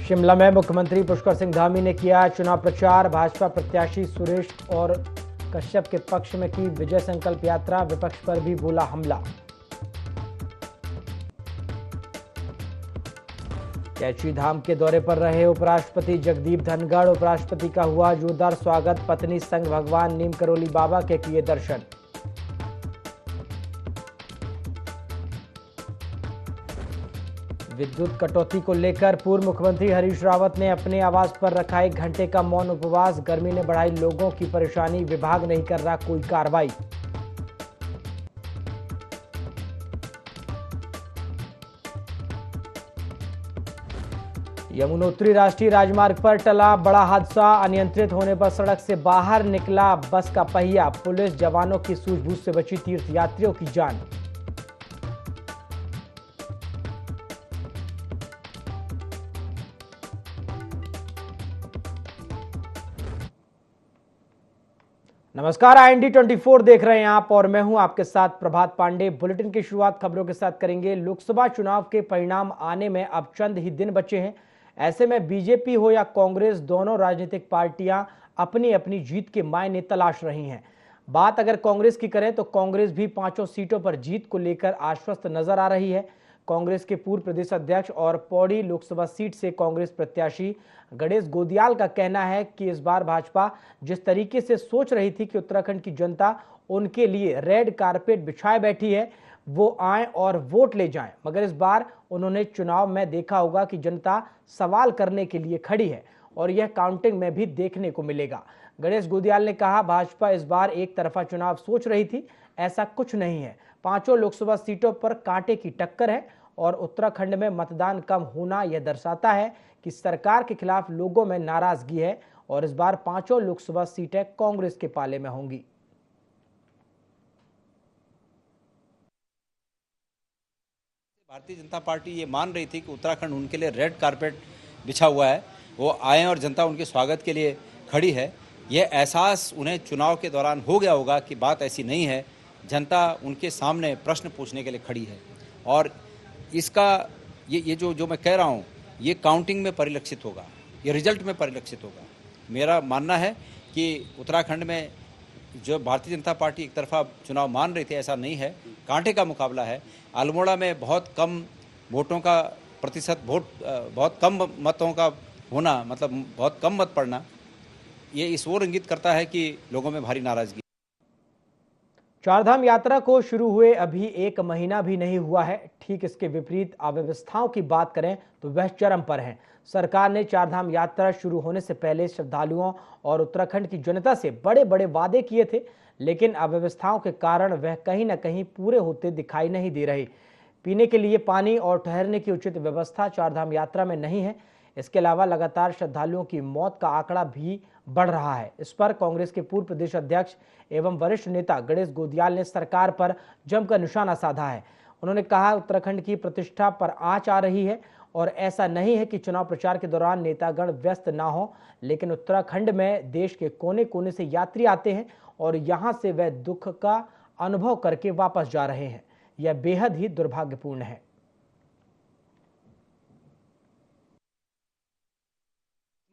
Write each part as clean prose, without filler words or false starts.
शिमला में मुख्यमंत्री पुष्कर सिंह धामी ने किया चुनाव प्रचार। भाजपा प्रत्याशी सुरेश और कश्यप के पक्ष में की विजय संकल्प यात्रा। विपक्ष पर भी बोला हमला। कैची धाम के दौरे पर रहे उपराष्ट्रपति जगदीप धनखड़। उपराष्ट्रपति का हुआ जोरदार स्वागत। पत्नी संग भगवान नीम करोली बाबा के किए दर्शन। विद्युत कटौती को लेकर पूर्व मुख्यमंत्री हरीश रावत ने अपने आवास पर रखा 1 घंटे का मौन उपवास। गर्मी ने बढ़ाई लोगों की परेशानी, विभाग नहीं कर रहा कोई कार्रवाई। यमुनोत्री राष्ट्रीय राजमार्ग पर टला बड़ा हादसा। अनियंत्रित होने पर सड़क से बाहर निकला बस का पहिया। पुलिस जवानों की सूझबूझ से बची तीर्थयात्रियों की जान। नमस्कार, IND 24 देख रहे हैं आप और मैं हूं आपके साथ प्रभात पांडे। बुलेटिन की शुरुआत खबरों के साथ करेंगे। लोकसभा चुनाव के परिणाम आने में अब चंद ही दिन बचे हैं। ऐसे में बीजेपी हो या कांग्रेस, दोनों राजनीतिक पार्टियां अपनी अपनी जीत के मायने तलाश रही हैं। बात अगर कांग्रेस की करें तो कांग्रेस भी 5 सीटों पर जीत को लेकर आश्वस्त नजर आ रही है। कांग्रेस के पूर्व प्रदेश अध्यक्ष और पौड़ी लोकसभा सीट से कांग्रेस प्रत्याशी गणेश गोदियाल का कहना है कि इस बार भाजपा जिस तरीके से सोच रही थी कि उत्तराखंड की जनता उनके लिए रेड कारपेट बिछाए बैठी है, वो आए और वोट ले जाएं, मगर इस बार उन्होंने चुनाव में देखा होगा कि जनता सवाल करने के लिए खड़ी है और यह काउंटिंग में भी देखने को मिलेगा। गणेश गोदियाल ने कहा, भाजपा इस बार एक तरफा चुनाव सोच रही थी, ऐसा कुछ नहीं है। 5 लोकसभा सीटों पर कांटे की टक्कर है और उत्तराखंड में मतदान कम होना यह दर्शाता है कि सरकार के खिलाफ लोगों में नाराजगी है और इस बार 5 लोकसभा सीटें कांग्रेस के पाले में होंगी। भारतीय जनता पार्टी ये मान रही थी कि उत्तराखंड उनके लिए रेड कारपेट बिछा हुआ है, वो आए और जनता उनके स्वागत के लिए खड़ी है। यह एहसास उन्हें चुनाव के दौरान हो गया होगा कि बात ऐसी नहीं है, जनता उनके सामने प्रश्न पूछने के लिए खड़ी है और इसका ये जो मैं कह रहा हूँ ये काउंटिंग में परिलक्षित होगा, ये रिजल्ट में परिलक्षित होगा। मेरा मानना है कि उत्तराखंड में जो भारतीय जनता पार्टी एक तरफा चुनाव मान रही थी, ऐसा नहीं है, कांटे का मुकाबला है। अल्मोड़ा में बहुत कम वोटों का प्रतिशत, बहुत कम मतों का होना, मतलब बहुत कम मत पड़ना, ये इस ओर इंगित करता है कि लोगों में भारी नाराजगी। चारधाम यात्रा को शुरू हुए अभी 1 महीना भी नहीं हुआ है। ठीक इसके विपरीत अव्यवस्थाओं की बात करें तो वह चरम पर है। सरकार ने चारधाम यात्रा शुरू होने से पहले श्रद्धालुओं और उत्तराखंड की जनता से बड़े बड़े वादे किए थे, लेकिन अव्यवस्थाओं के कारण वह कहीं न कहीं पूरे होते दिखाई नहीं दे रहे। पीने के लिए पानी और ठहरने की उचित व्यवस्था चारधाम यात्रा में नहीं है। इसके अलावा लगातार श्रद्धालुओं की मौत का आंकड़ा भी बढ़ रहा है। इस पर कांग्रेस के पूर्व प्रदेश अध्यक्ष एवं वरिष्ठ नेता गणेश गोदियाल ने सरकार पर जमकर निशाना साधा है। उन्होंने कहा, उत्तराखंड की प्रतिष्ठा पर आंच आ रही है और ऐसा नहीं है कि चुनाव प्रचार के दौरान नेतागण व्यस्त ना हो, लेकिन उत्तराखंड में देश के कोने कोने से यात्री आते हैं और यहां से वह दुख का अनुभव करके वापस जा रहे हैं। यह बेहद ही दुर्भाग्यपूर्ण है।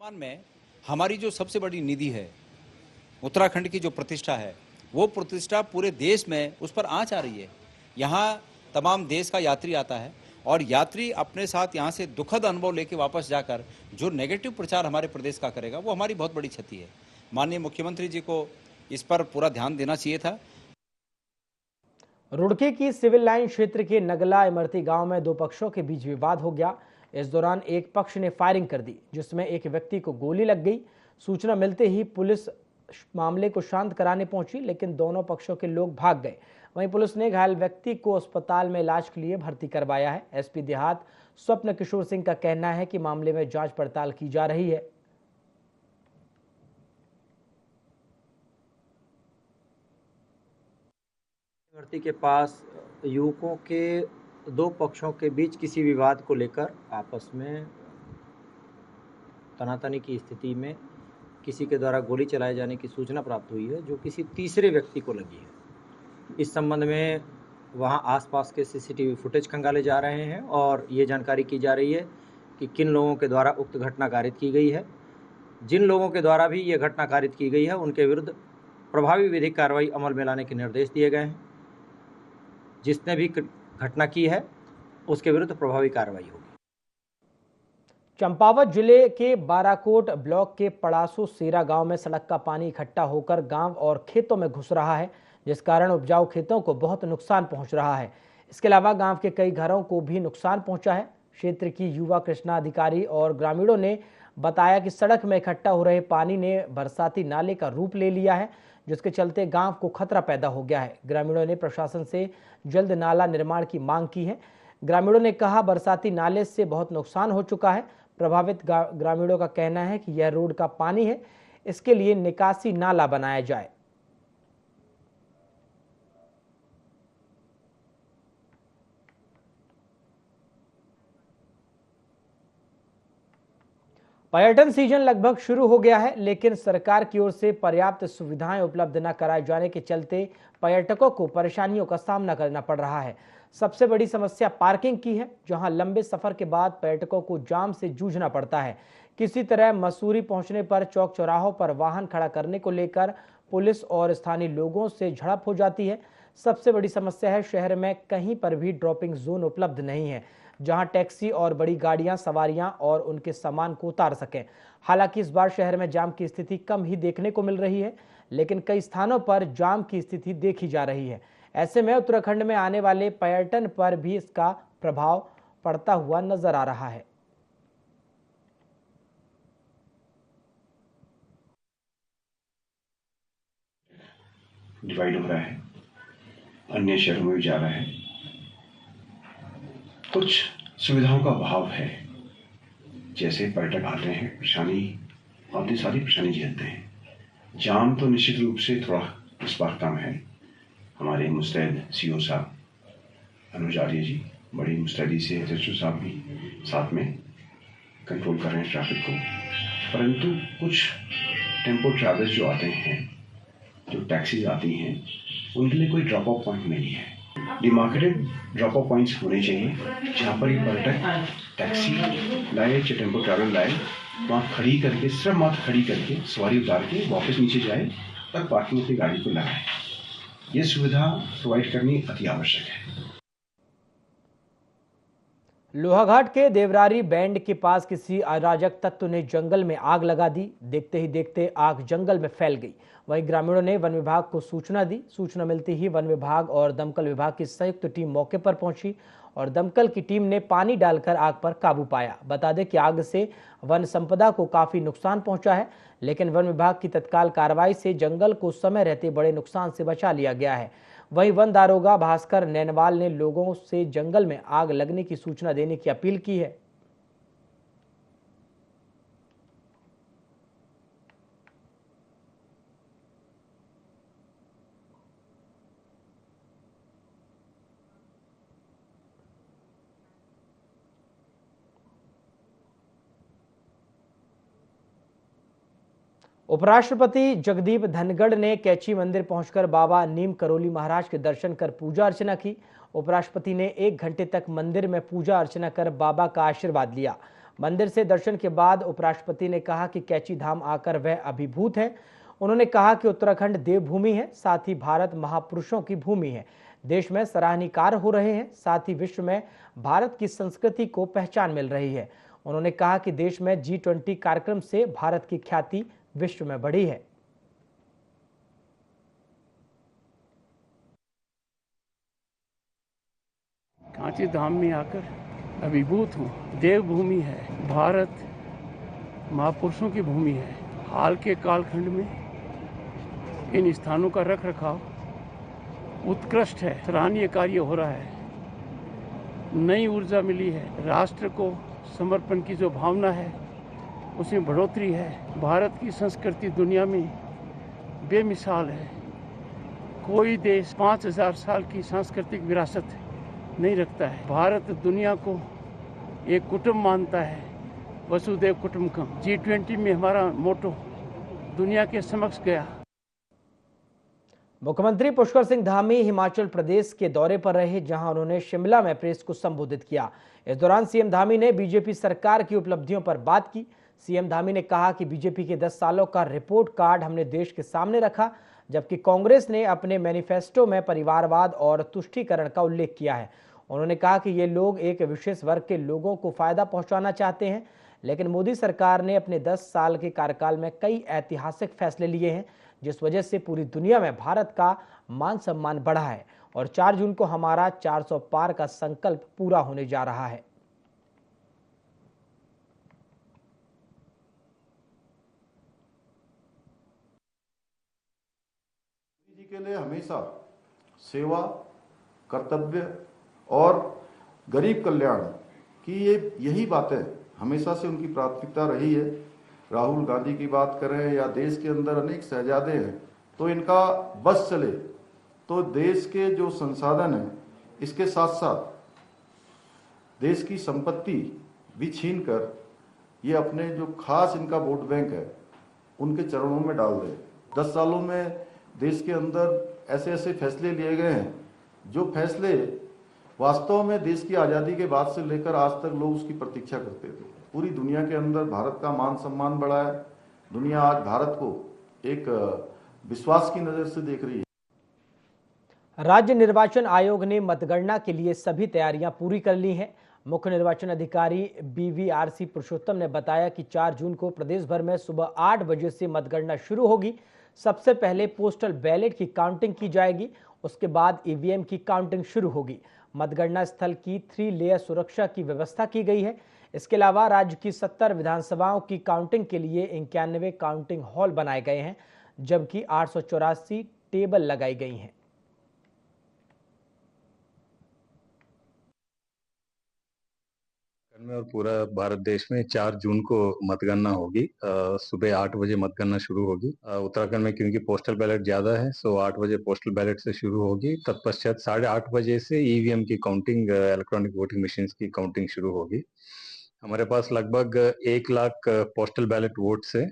में हमारी जो सबसे बड़ी निधि है, उत्तराखंड की जो प्रतिष्ठा है, वो प्रतिष्ठा पूरे देश में उस पर आंच आ रही है। यहाँ तमाम देश का यात्री आता है और यात्री अपने साथ यहाँ से दुखद अनुभव लेके वापस जाकर जो नेगेटिव प्रचार हमारे प्रदेश का करेगा, वो हमारी बहुत बड़ी क्षति है। माननीय मुख्यमंत्री जी को इस पर पूरा ध्यान देना चाहिए था। रुड़की की सिविल लाइन क्षेत्र के नगला इमरती गांव में 2 पक्षों के बीच विवाद हो गया। इस दौरान एक पक्ष ने फायरिंग कर दी, जिसमें एक व्यक्ति को गोली लग गई। सूचना मिलते ही पुलिस मामले को शांत कराने पहुंची, लेकिन दोनों पक्षों के लोग भाग गए। वहीं पुलिस ने घायल व्यक्ति को अस्पताल में इलाज के लिए भर्ती करवाया है। एसपी देहात स्वप्न किशोर सिंह का कहना है कि मामले में जांच पड़ताल की जा रही है। भर्ती के पास युवकों के 2 पक्षों के बीच किसी विवाद को लेकर आपस में तनातनी की स्थिति में किसी के द्वारा गोली चलाए जाने की सूचना प्राप्त हुई है, जो किसी तीसरे व्यक्ति को लगी है। इस संबंध में वहां आसपास के सीसीटीवी फुटेज खंगाले जा रहे हैं और ये जानकारी की जा रही है कि किन लोगों के द्वारा उक्त घटना कारित की गई है। जिन लोगों के द्वारा भी ये घटना कारित की गई है उनके विरुद्ध प्रभावी विधिक कार्रवाई अमल में लाने के निर्देश दिए गए हैं। जिसने भी घटना की है उसके विरुद्ध प्रभावी कार्रवाई होगी। चंपावत जिले के बाराकोट ब्लॉक के पड़ासू सेरा गांव में सड़क का पानी इकट्ठा होकर गांव और खेतों में घुस रहा है, जिस कारण उपजाऊ खेतों को बहुत नुकसान पहुंच रहा है। इसके अलावा गांव के कई घरों को भी नुकसान पहुंचा है। क्षेत्र की युवा कृष्णा अधिकारी और ग्रामीणों ने बताया कि सड़क में इकट्ठा हो रहे पानी ने बरसाती नाले का रूप ले लिया है, जिसके चलते गांव को खतरा पैदा हो गया है। ग्रामीणों ने प्रशासन से जल्द नाला निर्माण की मांग की है। ग्रामीणों ने कहा, बरसाती नाले से बहुत नुकसान हो चुका है। प्रभावित ग्रामीणों का कहना है कि यह रोड का पानी है, इसके लिए निकासी नाला बनाया जाए। पर्यटन सीजन लगभग शुरू हो गया है, लेकिन सरकार की ओर से पर्याप्त सुविधाएं उपलब्ध न कराए जाने के चलते पर्यटकों को परेशानियों का सामना करना पड़ रहा है। सबसे बड़ी समस्या पार्किंग की है, जहां लंबे सफर के बाद पर्यटकों को जाम से जूझना पड़ता है। किसी तरह मसूरी पहुंचने पर चौक चौराहों पर वाहन खड़ा करने को लेकर पुलिस और स्थानीय लोगों से झड़प हो जाती है। सबसे बड़ी समस्या है, शहर में कहीं पर भी ड्रॉपिंग जोन उपलब्ध नहीं है, जहां टैक्सी और बड़ी गाड़ियां सवारियां और उनके सामान को उतार सकें। हालांकि इस बार शहर में जाम की स्थिति कम ही देखने को मिल रही है, लेकिन कई स्थानों पर जाम की स्थिति देखी जा रही है। ऐसे में उत्तराखंड में आने वाले पर्यटन पर भी इसका प्रभाव पड़ता हुआ नजर आ रहा है। डिवाइड हो रहा है, अन्य शहरों में भी जा रहा है। कुछ सुविधाओं का अभाव है, जैसे पर्यटक आते हैं, आती सारी परेशानी झेलते हैं। जाम तो निश्चित रूप से थोड़ा इस बार कम है। हमारे मुस्तैद सीओ साहब अनुज आर्य जी बड़ी मुस्तैदी से, एसएचओ साहब भी साथ में कंट्रोल कर रहे हैं ट्रैफिक को। परंतु कुछ टेम्पो ट्रैवलर्स जो आते हैं, जो टैक्सीज आती हैं, उनके लिए कोई ड्रॉप ऑफ पॉइंट नहीं है। डिमार्केटेड ड्रॉप ऑफ पॉइंट्स होने चाहिए, जहाँ पर ये पर्यटक टैक्सी लाए या टेम्पो ट्रैवलर लाए, वहाँ खड़ी करके, सिर्फ मात्र खड़ी करके सवारी उतार के वापस नीचे जाए और पार्किंग अपनी गाड़ी को लगाए। ये सुविधा प्रोवाइड करनी अति आवश्यक है। लोहाघाट के देवरारी बैंड के पास किसी अराजक तत्व ने जंगल में आग लगा दी। देखते ही देखते आग जंगल में फैल गई। वहीं ग्रामीणों ने वन विभाग को सूचना दी। सूचना मिलते ही वन विभाग और दमकल विभाग की संयुक्त टीम मौके पर पहुंची और दमकल की टीम ने पानी डालकर आग पर काबू पाया। बता दें कि आग से वन संपदा को काफी नुकसान पहुंचा है, लेकिन वन विभाग की तत्काल कार्रवाई से जंगल को समय रहते बड़े नुकसान से बचा लिया गया है। वहीं वन दारोगा भास्कर नैनवाल ने लोगों से जंगल में आग लगने की सूचना देने की अपील की है। उपराष्ट्रपति जगदीप धनखड़ ने कैची मंदिर पहुंचकर बाबा नीम करोली महाराज के दर्शन कर पूजा अर्चना की। उपराष्ट्रपति ने 1 घंटे तक मंदिर में पूजा अर्चना कर बाबा का आशीर्वाद लिया। मंदिर से दर्शन के बाद उपराष्ट्रपति ने कहा कि कैची धाम आकर वह अभिभूत है। उन्होंने कहा कि उत्तराखंड देवभूमि है, साथ ही भारत महापुरुषों की भूमि है। देश में सराहनीय कार्य हो रहे हैं, साथ ही विश्व में भारत की संस्कृति को पहचान मिल रही है। उन्होंने कहा कि देश में G20 कार्यक्रम से भारत की ख्याति विश्व में बढ़ी है। कांची धाम में आकर अभिभूत हूँ। देवभूमि है, भारत महापुरुषों की भूमि है। हाल के कालखंड में इन स्थानों का रख रखाव उत्कृष्ट है, सराहनीय कार्य हो रहा है। नई ऊर्जा मिली है, राष्ट्र को समर्पण की जो भावना है उसमें बढ़ोतरी है। भारत की संस्कृति दुनिया में बेमिसाल है। कोई देश 5000 साल की सांस्कृतिक विरासत नहीं रखता है। भारत दुनिया को एक कुटुंब मानता है, वसुदेव कुटुंबकम। G20 में हमारा मोटो दुनिया के समक्ष गया। मुख्यमंत्री पुष्कर सिंह धामी हिमाचल प्रदेश के दौरे पर रहे, जहां उन्होंने शिमला में प्रेस को संबोधित किया। इस दौरान सीएम धामी ने बीजेपी सरकार की उपलब्धियों पर बात की। सीएम धामी ने कहा कि बीजेपी के 10 सालों का रिपोर्ट कार्ड हमने देश के सामने रखा, जबकि कांग्रेस ने अपने मैनिफेस्टो में परिवारवाद और तुष्टीकरण का उल्लेख किया है। उन्होंने कहा कि ये लोग एक विशेष वर्ग के लोगों को फायदा पहुंचाना चाहते हैं, लेकिन मोदी सरकार ने अपने 10 साल के कार्यकाल में कई ऐतिहासिक फैसले लिए हैं, जिस वजह से पूरी दुनिया में भारत का मान सम्मान बढ़ा है और 4 जून को हमारा 400 पार का संकल्प पूरा होने जा रहा है। जी के लिए हमेशा सेवा, कर्तव्य और गरीब कल्याण की यही बातें हमेशा से उनकी प्राथमिकता रही है। राहुल गांधी की बात करें या देश के अंदर अनेक शहजादे हैं, तो इनका बस चले तो देश के जो संसाधन हैं, इसके साथ साथ देश की संपत्ति भी छीन कर ये अपने जो खास इनका वोट बैंक है उनके चरणों में डाल दे। 10 सालों में देश के अंदर ऐसे ऐसे फैसले लिए गए हैं जो फैसले वास्तव में देश की आज़ादी के बाद से लेकर आज तक लोग उसकी प्रतीक्षा करते थे। पूरी दुनिया के अंदर भारत का मान सम्मान बढ़ा है। दुनिया आज भारत को एक विश्वास की नजर से देख रही है। राज्य निर्वाचन आयोग ने मतगणना के लिए सभी तैयारियां पूरी कर ली हैं। मुख्य निर्वाचन अधिकारी BVRC पुरुषोत्तम ने बताया कि 4 जून को प्रदेश भर में सुबह 8 बजे से मतगणना शुरू होगी। सबसे पहले पोस्टल बैलेट की काउंटिंग की जाएगी, उसके बाद EVM की काउंटिंग शुरू होगी। मतगणना स्थल की 3 लेयर सुरक्षा की व्यवस्था की गई है। इसके अलावा राज्य की 70 विधानसभाओं की काउंटिंग के लिए 91 काउंटिंग हॉल बनाए गए हैं, जबकि 884 टेबल लगाई गई हैं। में और पूरा भारत देश में 4 जून को मतगणना होगी। सुबह 8 बजे मतगणना शुरू होगी। उत्तराखंड में क्योंकि पोस्टल बैलेट ज्यादा है, सो 8 बजे पोस्टल बैलेट से शुरू होगी। तत्पश्चात 8:30 बजे से EVM की काउंटिंग, इलेक्ट्रॉनिक वोटिंग मशीन की काउंटिंग शुरू होगी। हमारे पास लगभग 1 लाख पोस्टल बैलेट वोट से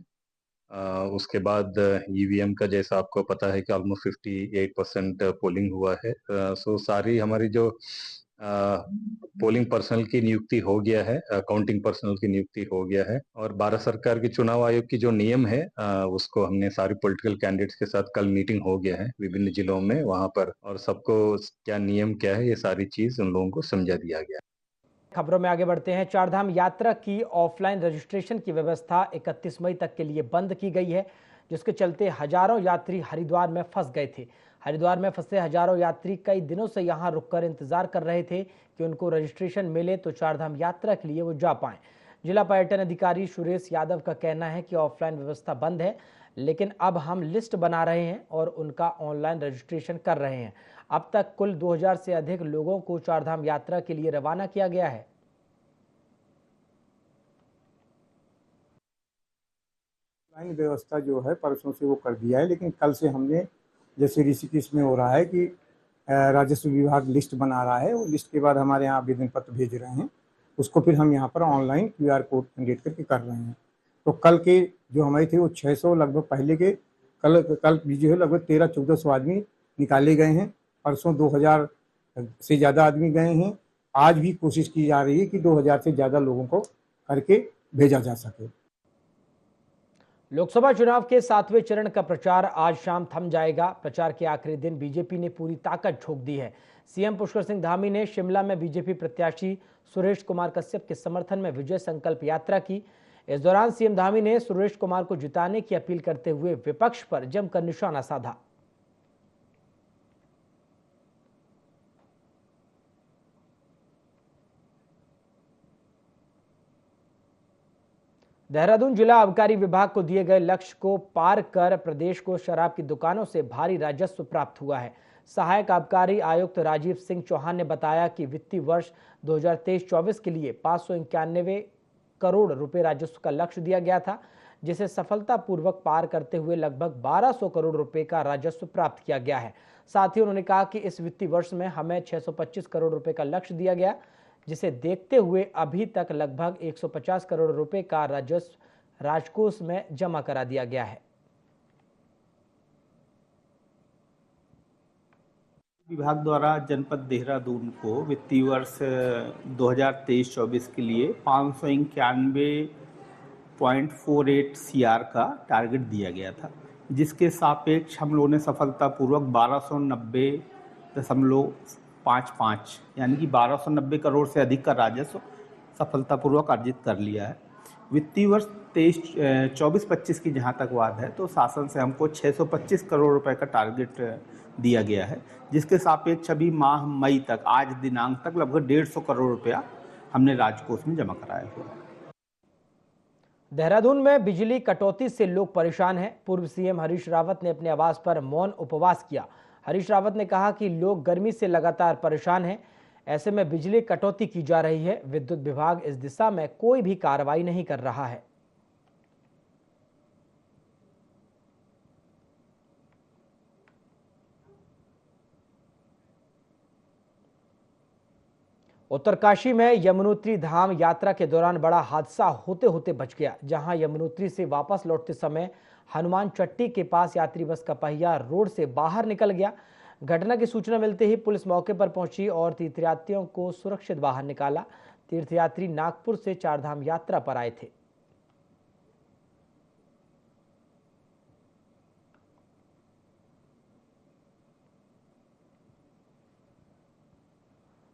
उसके बाद EVM का जैसा आपको पता है कि ऑलमोस्ट 58% पोलिंग हुआ है। सो सारी हमारी जो पोलिंग पर्सनल की नियुक्ति हो गया है, काउंटिंग पर्सनल की नियुक्ति हो गया है और भारत सरकार की चुनाव आयोग की जो नियम है उसको हमने सारी पॉलिटिकल कैंडिडेट्स के साथ कल मीटिंग हो गया है विभिन्न जिलों में वहां पर, और सबको क्या नियम क्या है ये सारी चीज उन लोगों को समझा दिया गया। खबरों में आगे बढ़ते हैं। चारधाम यात्रा की ऑफलाइन रजिस्ट्रेशन की व्यवस्था 31 मई तक के लिए बंद की गई है, जिसके चलते हजारों यात्री हरिद्वार में फंस गए थे। हरिद्वार में फंसे हजारों यात्री कई दिनों से यहां रुककर इंतजार कर रहे थे कि उनको रजिस्ट्रेशन मिले तो चारधाम यात्रा के लिए वो जा पाएं। जिला पर्यटन अधिकारी सुरेश यादव का कहना है कि ऑफलाइन व्यवस्था बंद है, लेकिन अब हम लिस्ट बना रहे हैं और उनका ऑनलाइन रजिस्ट्रेशन कर रहे हैं। अब तक कुल 2000 से अधिक लोगों को चारधाम यात्रा के लिए रवाना किया गया है। ऑनलाइन व्यवस्था जो है परसों से वो कर दिया है, लेकिन कल से हमने, जैसे ऋषिकेश में हो रहा है कि राजस्व विभाग लिस्ट बना रहा है, वो लिस्ट के बाद हमारे यहाँ आवेदन पत्र भेज रहे हैं, उसको फिर हम यहाँ पर ऑनलाइन QR कोड जनरेट करके कर रहे हैं। तो कल के जो हमारे थे वो 600 लगभग पहले के, कल जो है लगभग 1300-1400 आदमी निकाले गए हैं। परसों 2000 से ज़्यादा आदमी गए हैं। आज भी कोशिश की जा रही है कि 2000 से ज़्यादा लोगों को करके भेजा जा सके। लोकसभा चुनाव के 7वें चरण का प्रचार आज शाम थम जाएगा। प्रचार के आखिरी दिन बीजेपी ने पूरी ताकत झोंक दी है। सीएम पुष्कर सिंह धामी ने शिमला में बीजेपी प्रत्याशी सुरेश कुमार कश्यप के समर्थन में विजय संकल्प यात्रा की। इस दौरान सीएम धामी ने सुरेश कुमार को जिताने की अपील करते हुए विपक्ष पर जमकर निशाना साधा। देहरादून जिला आबकारी विभाग को दिए गए लक्ष्य को पार कर प्रदेश को शराब की दुकानों से भारी राजस्व प्राप्त हुआ है। सहायक आबकारी आयुक्त राजीव सिंह चौहान ने बताया कि वित्तीय वर्ष 2023-24 के लिए 591 करोड़ रुपए राजस्व का लक्ष्य दिया गया था, जिसे सफलतापूर्वक पार करते हुए लगभग 1200 करोड़ रुपए का राजस्व प्राप्त किया गया है। साथ ही उन्होंने कहा कि इस वित्तीय वर्ष में हमें 625 करोड़ रुपए का लक्ष्य दिया गया, जिसे देखते हुए अभी तक लगभग 150 करोड़ रुपए का राजस्व राजकोष में जमा करा दिया गया है। विभाग द्वारा जनपद देहरादून को वित्तीय वर्ष 2023-24 के लिए 591.48 CR का टारगेट दिया गया था, जिसके सापेक्ष हम लोगों ने सफलतापूर्वक 1290.55 यानी कि 1290 करोड़ से अधिक का राजस्व सफलतापूर्वक अर्जित कर लिया है। वित्तीय वर्ष 24-25 की जहाँ तक बात है तो शासन से हमको 625 करोड़ रुपए का टारगेट दिया गया है, जिसके सापेक्ष अभी माह मई तक आज दिनांक तक लगभग 150 करोड़ रुपया हमने राजकोष में जमा कराया हुआ है। देहरादून में बिजली कटौती से लोग परेशान हैं। पूर्व सीएम हरीश रावत ने अपने आवास पर मौन उपवास किया। हरीश रावत ने कहा कि लोग गर्मी से लगातार परेशान हैं, ऐसे में बिजली कटौती की जा रही है। विद्युत विभाग इस दिशा में कोई भी कार्रवाई नहीं कर रहा है। उत्तरकाशी में यमुनोत्री धाम यात्रा के दौरान बड़ा हादसा होते होते बच गया। जहां यमुनोत्री से वापस लौटते समय हनुमान चट्टी के पास यात्री बस का पहिया रोड से बाहर निकल गया। घटना की सूचना मिलते ही पुलिस मौके पर पहुंची और तीर्थयात्रियों को सुरक्षित बाहर निकाला। तीर्थयात्री नागपुर से चारधाम यात्रा पर आए थे।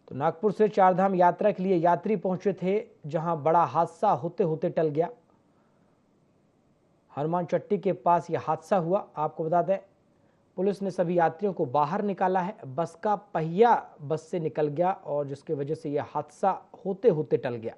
तो नागपुर से चारधाम यात्रा के लिए यात्री पहुंचे थे, जहां बड़ा हादसा होते होते टल गया। हनुमान चट्टी के पास यह हादसा हुआ। आपको बता दें, पुलिस ने सभी यात्रियों को बाहर निकाला है। बस का पहिया बस से निकल गया और जिसकी वजह से यह हादसा होते होते टल गया।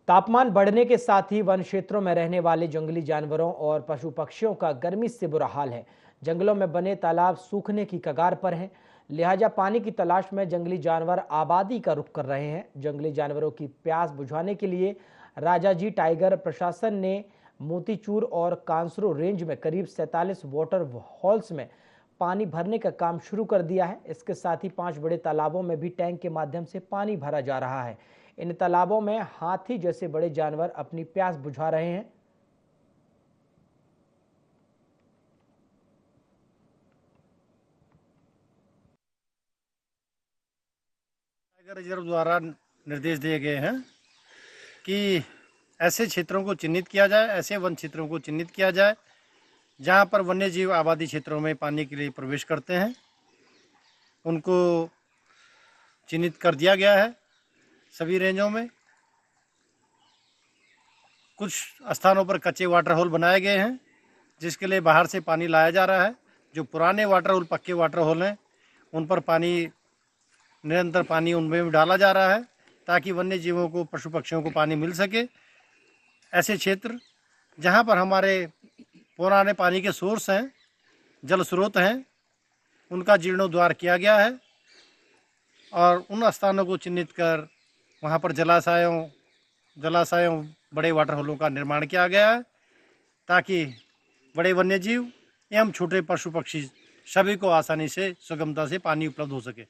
तापमान बढ़ने के साथ ही वन क्षेत्रों में रहने वाले जंगली जानवरों और पशु पक्षियों का गर्मी से बुरा हाल है। जंगलों में बने तालाब सूखने की कगार पर हैं, लिहाजा पानी की तलाश में जंगली जानवर आबादी का रुख कर रहे हैं। जंगली जानवरों की प्यास बुझाने के लिए राजाजी टाइगर प्रशासन ने मोतीचूर और कांसरो रेंज में करीब 47 वाटर हॉल्स में पानी भरने का काम शुरू कर दिया है। इसके साथ ही 5 बड़े तालाबों में भी टैंक के माध्यम से पानी भरा जा रहा है। इन तालाबों में हाथी जैसे बड़े जानवर अपनी प्यास बुझा रहे हैं। टाइगर रिजर्व द्वारा निर्देश दिए गए हैं कि ऐसे क्षेत्रों को चिन्हित किया जाए, ऐसे वन क्षेत्रों को चिन्हित किया जाए जहां पर वन्य जीव आबादी क्षेत्रों में पानी के लिए प्रवेश करते हैं। उनको चिन्हित कर दिया गया है। सभी रेंजों में कुछ स्थानों पर कच्चे वाटर होल बनाए गए हैं, जिसके लिए बाहर से पानी लाया जा रहा है। जो पुराने वाटर होल, पक्के वाटर होल हैं, उन पर निरंतर पानी उनमें डाला जा रहा है ताकि वन्य जीवों को, पशु पक्षियों को पानी मिल सके। ऐसे क्षेत्र जहां पर हमारे पुराने पानी के सोर्स हैं, जल स्रोत हैं, उनका जीर्णोद्धार किया गया है और उन स्थानों को चिन्हित कर वहाँ पर जलाशयों बड़े वाटर होलों का निर्माण किया गया है ताकि बड़े वन्य जीव एवं छोटे पशु पक्षी सभी को आसानी से, सुगमता से पानी उपलब्ध हो सके।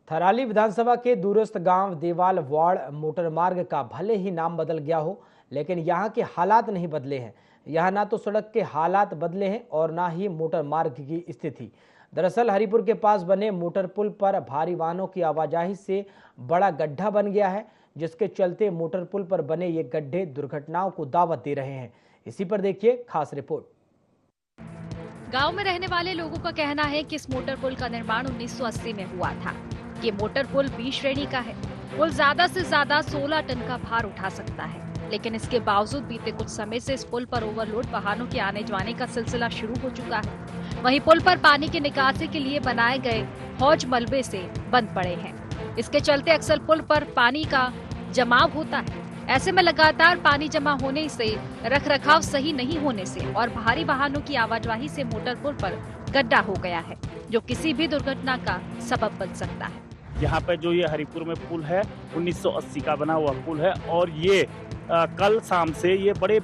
थराली विधानसभा के दूरस्थ गांव देवाल वार्ड मोटर मार्ग का भले ही नाम बदल गया हो, लेकिन यहां के हालात नहीं बदले हैं। यहां ना तो सड़क के हालात बदले हैं और ना ही मोटर मार्ग की स्थिति। दरअसल हरिपुर के पास बने मोटर पुल पर भारी वाहनों की आवाजाही से बड़ा गड्ढा बन गया है, जिसके चलते मोटर पुल पर बने ये गड्ढे दुर्घटनाओं को दावत दे रहे हैं। इसी पर देखिए खास रिपोर्ट। गांव में रहने वाले लोगों का कहना है कि इस मोटर पुल का निर्माण 1980 में हुआ था। ये मोटर पुल B श्रेणी का है। पुल ज्यादा से ज्यादा 16 टन का भार उठा सकता है, लेकिन इसके बावजूद बीते कुछ समय से इस पुल पर ओवरलोड वाहनों के आने जाने का सिलसिला शुरू हो चुका है। वहीं पुल पर पानी की निकासी के लिए बनाए गए हौज मलबे से बंद पड़े हैं। इसके चलते अक्सर पुल पर पानी का जमाव होता है। ऐसे में लगातार पानी जमा होने से, रखरखाव सही नहीं होने से और भारी वाहनों की आवाजाही से मोटर पुल पर गड्ढा हो गया है, जो किसी भी दुर्घटना का सबब बन सकता है। यहाँ पर जो ये हरिपुर में पुल है 1980 का बना हुआ पुल है और ये कल शाम से ये बड़े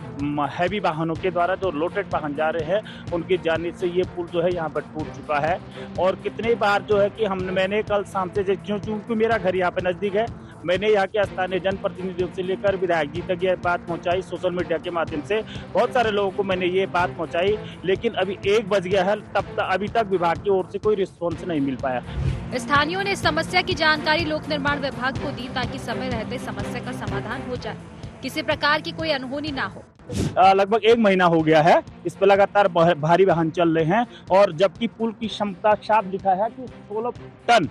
हैवी वाहनों के द्वारा जो लोडेड वाहन जा रहे हैं उनके जाने से ये पुल जो है यहाँ पर टूट चुका है। और कितने बार जो है कि मैंने कल शाम से, क्योंकि मेरा घर यहाँ पे नज़दीक है, मैंने यहाँ के स्थानीय जनप्रतिनिधियों से लेकर विधायक जी तक ये बात पहुँचाई, सोशल मीडिया के माध्यम से बहुत सारे लोगों को मैंने ये बात पहुँचाई, लेकिन अभी 1 बज गया है, अभी तक विभाग की ओर से कोई रिस्पॉन्स नहीं मिल पाया। स्थानीयों ने इस समस्या की जानकारी लोक निर्माण विभाग को दी ताकि समय रहते समस्या का समाधान हो जाए, किसी प्रकार की कोई अनहोनी ना हो। लगभग 1 महीना हो गया है, इस पे लगातार भारी वाहन चल रहे हैं और जबकि पुल की क्षमता साफ लिखा है कि 16 टन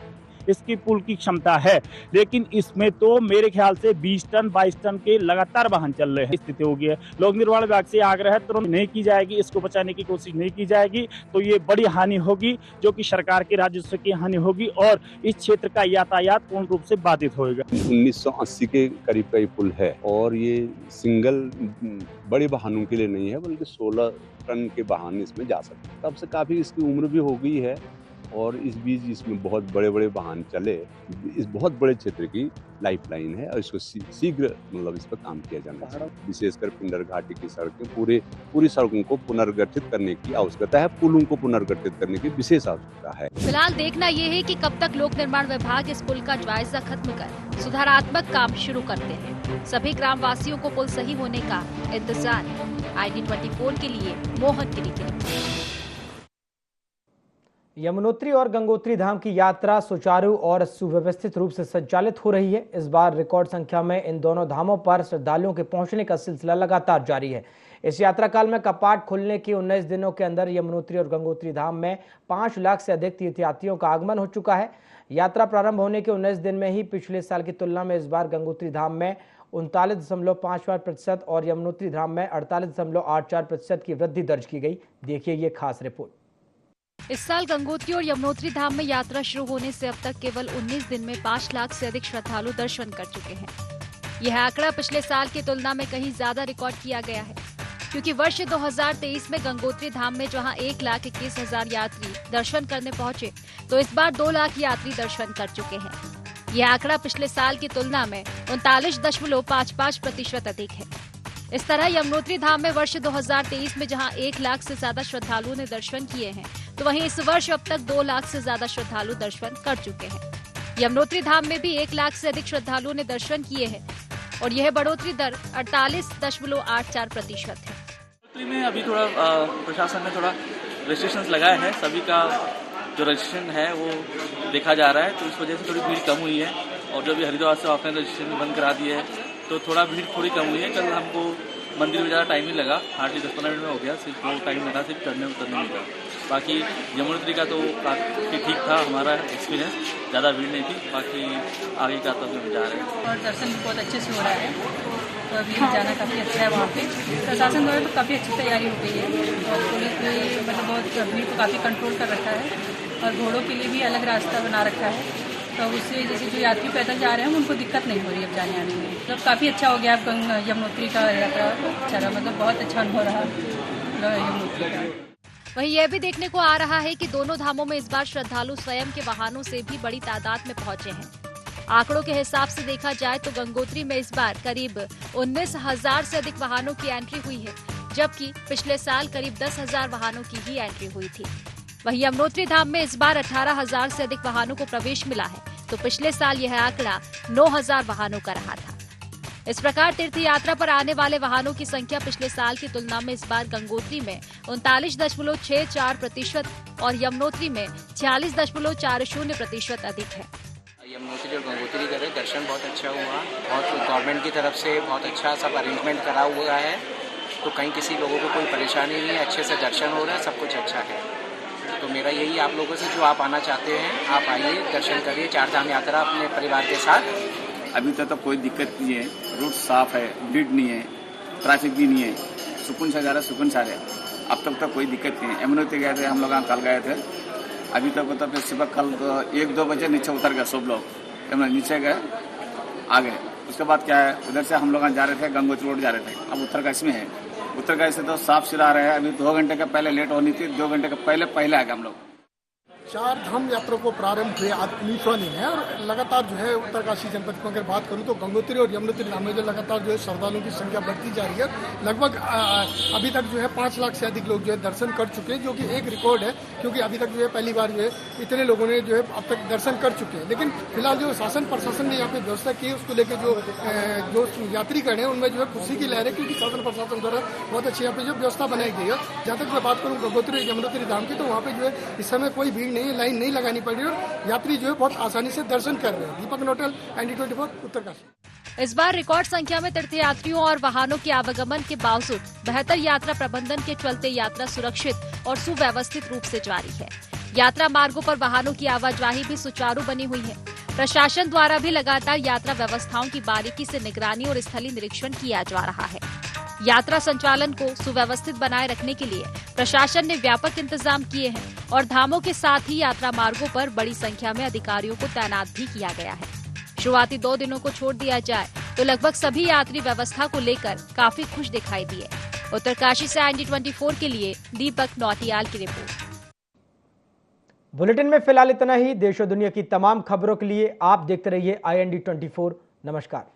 इसकी पुल की क्षमता है, लेकिन इसमें तो मेरे ख्याल से 20 टन 22 टन के लगातार वाहन चल रहे हैं। स्थिति हो गई है। लोक निर्माण विभाग से आग्रह तुरंत नहीं की जाएगी, इसको बचाने की कोशिश नहीं की जाएगी तो ये बड़ी हानि होगी, जो कि सरकार के राजस्व की हानि होगी और इस क्षेत्र का यातायात पूर्ण रूप से बाधित होगा। 1980 के करीब का ये पुल है और ये सिंगल बड़े वाहनों के लिए नहीं है, बल्कि 16 टन के वाहन इसमें जा सकते हैं। तब से काफी इसकी उम्र भी हो गई है और इस बीच इसमें बहुत बड़े बड़े वाहन चले, इस बहुत बड़े क्षेत्र की लाइफलाइन है और इसको शीघ्र मतलब इस पर काम किया जाना चाहिए। विशेषकर पिंडर घाटी की सड़कें पूरी सड़कों को पुनर्गठित करने की आवश्यकता है, पुलों को पुनर्गठित करने की विशेष आवश्यकता है। फिलहाल देखना ये है कि कब तक लोक निर्माण विभाग इस पुल का जायजा खत्म कर सुधारात्मक काम शुरू करते हैं। सभी ग्राम वासियों को पुल सही होने का इंतजार है। ID24 के लिए मोहन की रिपोर्ट। यमुनोत्री और गंगोत्री धाम की यात्रा सुचारू और सुव्यवस्थित रूप से संचालित हो रही है। इस बार रिकॉर्ड संख्या में इन दोनों धामों पर श्रद्धालुओं के पहुंचने का सिलसिला लगातार जारी है। इस यात्रा काल में कपाट खुलने के 19 दिनों के अंदर यमुनोत्री और गंगोत्री धाम में 5 लाख से अधिक तीर्थयात्रियों का आगमन हो चुका है। यात्रा प्रारंभ होने के 19 दिन में ही पिछले साल की तुलना में इस बार गंगोत्री धाम में 39.55% और यमुनोत्री धाम में 48.84% की वृद्धि दर्ज की गई। देखिए ये खास रिपोर्ट। इस साल गंगोत्री और यमुनोत्री धाम में यात्रा शुरू होने से अब तक केवल 19 दिन में 5 लाख से अधिक श्रद्धालु दर्शन कर चुके हैं। यह आंकड़ा पिछले साल की तुलना में कहीं ज्यादा रिकॉर्ड किया गया है, क्योंकि वर्ष 2023 में गंगोत्री धाम में जहां 1,21,000 यात्री दर्शन करने पहुंचे, तो इस बार 2 लाख यात्री दर्शन कर चुके हैं। यह आंकड़ा पिछले साल की तुलना में 39.55% अधिक है। इस तरह यमुनोत्री धाम में वर्ष 2023 में जहां 1 लाख से ज्यादा श्रद्धालुओं ने दर्शन किए हैं, तो वहीं इस वर्ष अब तक 2 लाख से ज्यादा श्रद्धालु दर्शन कर चुके हैं। यमुनोत्री धाम में भी 1 लाख से अधिक श्रद्धालुओं ने दर्शन किए हैं और यह बढ़ोतरी दर 48.84% है। यमुनोत्री में अभी थोड़ा प्रशासन ने थोड़ा रेस्ट्रिक्शंस लगाए हैं, सभी का जो रजिस्ट्रेशन है वो देखा जा रहा है, तो इस वजह से थोड़ी भीड़ कम हुई है। और जो भी हरिद्वार से ऑफलाइन रजिस्ट्रेशन बंद करा दिए है, तो थोड़ा भीड़ थोड़ी कम हुई है। कल हमको मंदिर में ज़्यादा टाइम ही लगा, हार्डली 10-15 मिनट में हो गया, सिर्फ वो टाइम लगा सिर्फ चढ़ने उतरने में का। बाकी यमुनोत्री का तो काफ़ी ठीक था हमारा एक्सपीरियंस, ज़्यादा भीड़ नहीं थी। बाकी आगे का तब हम जा रहे हैं और दर्शन बहुत अच्छे से हो रहा है, तो अभी जाना काफ़ी अच्छा है। वहाँ पे प्रशासन द्वारा तो काफ़ी अच्छी तैयारी हो गई है और पुलिस ने मतलब बहुत भीड़ को काफ़ी कंट्रोल कर रखा है और घोड़ों के लिए भी अलग रास्ता बना रखा है, तो उससे जैसे जो यात्री पैदल जा रहे हैं उनको दिक्कत नहीं हो रही अब जाने आने में। मतलब काफ़ी अच्छा हो गया अब यमुनोत्री का यात्रा अच्छा रहा, मतलब बहुत अच्छा अनुभव रहा यमुनोत्री का। वहीं यह भी देखने को आ रहा है कि दोनों धामों में इस बार श्रद्धालु स्वयं के वाहनों से भी बड़ी तादाद में पहुंचे हैं। आंकड़ों के हिसाब से देखा जाए तो गंगोत्री में इस बार करीब 19,000 से अधिक वाहनों की एंट्री हुई है, जबकि पिछले साल करीब 10,000 वाहनों की ही एंट्री हुई थी। वहीं यमुनोत्री धाम में इस बार 18,000 से अधिक वाहनों को प्रवेश मिला है, तो पिछले साल यह आंकड़ा 9,000 वाहनों का रहा था। इस प्रकार तीर्थ यात्रा पर आने वाले वाहनों की संख्या पिछले साल की तुलना में इस बार गंगोत्री में 39.64% और यमुनोत्री में 46.40% अधिक है। यमुनोत्री और गंगोत्री का दर्शन बहुत अच्छा हुआ, बहुत गवर्नमेंट की तरफ से बहुत अच्छा सब अरेंजमेंट करा हुआ है, तो कहीं किसी लोगों को कोई परेशानी नहीं है, अच्छे से दर्शन हो रहा है, सब कुछ अच्छा है। तो मेरा यही आप लोगों से, जो आप आना चाहते हैं आप आइए, दर्शन करिए, 4 धाम यात्रा अपने परिवार के साथ। अभी तक तो कोई दिक्कत नहीं है, रूट साफ है, भीड़ नहीं है, ट्रैफिक भी नहीं है, सुकून से जा रहा, सुकून से आ रहा है। अब तक तो कोई दिक्कत नहीं है। यमुनोत्री गए थे हम लोग, कल गए थे, अभी तक तो फिर सुबह कल 1-2 बजे नीचे उतर गए सब लोग, नीचे गए आ गए। उसके बाद क्या है, उधर से हम लोग जा रहे थे, गंगोत्री रोड जा रहे थे, अब उत्तरकाशी में है। उत्तरकाशी से तो साफ सिरा रहे हैं, अभी 2 घंटे का पहले लेट होनी थी, 2 घंटे का पहले आ गए हम लोग। चार धाम यात्रा को प्रारंभ हुए आज 19 में और लगातार जो है उत्तरकाशी जनपद की अगर बात करूं तो गंगोत्री और यमुनोत्री धाम में जो लगातार जो है श्रद्धालुओं की संख्या बढ़ती जा रही है। लगभग अभी तक जो है 5 लाख से अधिक लोग जो है दर्शन कर चुके हैं, जो कि एक रिकॉर्ड है, क्योंकि अभी तक जो है पहली बार जो है इतने लोगों ने जो है अब तक दर्शन कर चुके हैं। लेकिन फिलहाल जो शासन प्रशासन ने यहाँ पे व्यवस्था की है उसको लेकर जो यात्रीगण है उनमें जो है खुशी की लहर है, क्योंकि शासन प्रशासन द्वारा बहुत अच्छी यहाँ पे जो व्यवस्था बनाई गई है। जहाँ तक मैं बात करूँ गंगोत्री यमुनोत्री धाम की, तो वहाँ पे जो है इस समय कोई भीड़ नहीं है, लाइन नहीं लगानी पड़ रही और यात्री जो है बहुत आसानी से दर्शन कर रहे हैं। दीपक नोटल, ND24 उत्तरकाशी। इस बार रिकॉर्ड संख्या में तीर्थयात्रियों और वाहनों के आवागमन के बावजूद बेहतर यात्रा प्रबंधन के चलते यात्रा सुरक्षित और सुव्यवस्थित रूप से जारी है। यात्रा मार्गों पर वाहनों की आवाजाही भी सुचारू बनी हुई है। प्रशासन द्वारा भी लगातार यात्रा व्यवस्थाओं की बारीकी से निगरानी और स्थलीय निरीक्षण किया जा रहा है। यात्रा संचालन को सुव्यवस्थित बनाए रखने के लिए प्रशासन ने व्यापक इंतजाम किए हैं और धामों के साथ ही यात्रा मार्गों पर बड़ी संख्या में अधिकारियों को तैनात भी किया गया है। शुरुआती 2 दिनों को छोड़ दिया जाए तो लगभग सभी यात्री व्यवस्था को लेकर काफी खुश दिखाई दिए। उत्तरकाशी से ND24 के लिए दीपक नौटियाल की रिपोर्ट। बुलेटिन में फिलहाल इतना ही। देश और दुनिया की तमाम खबरों के लिए आप देखते रहिए IND24। नमस्कार।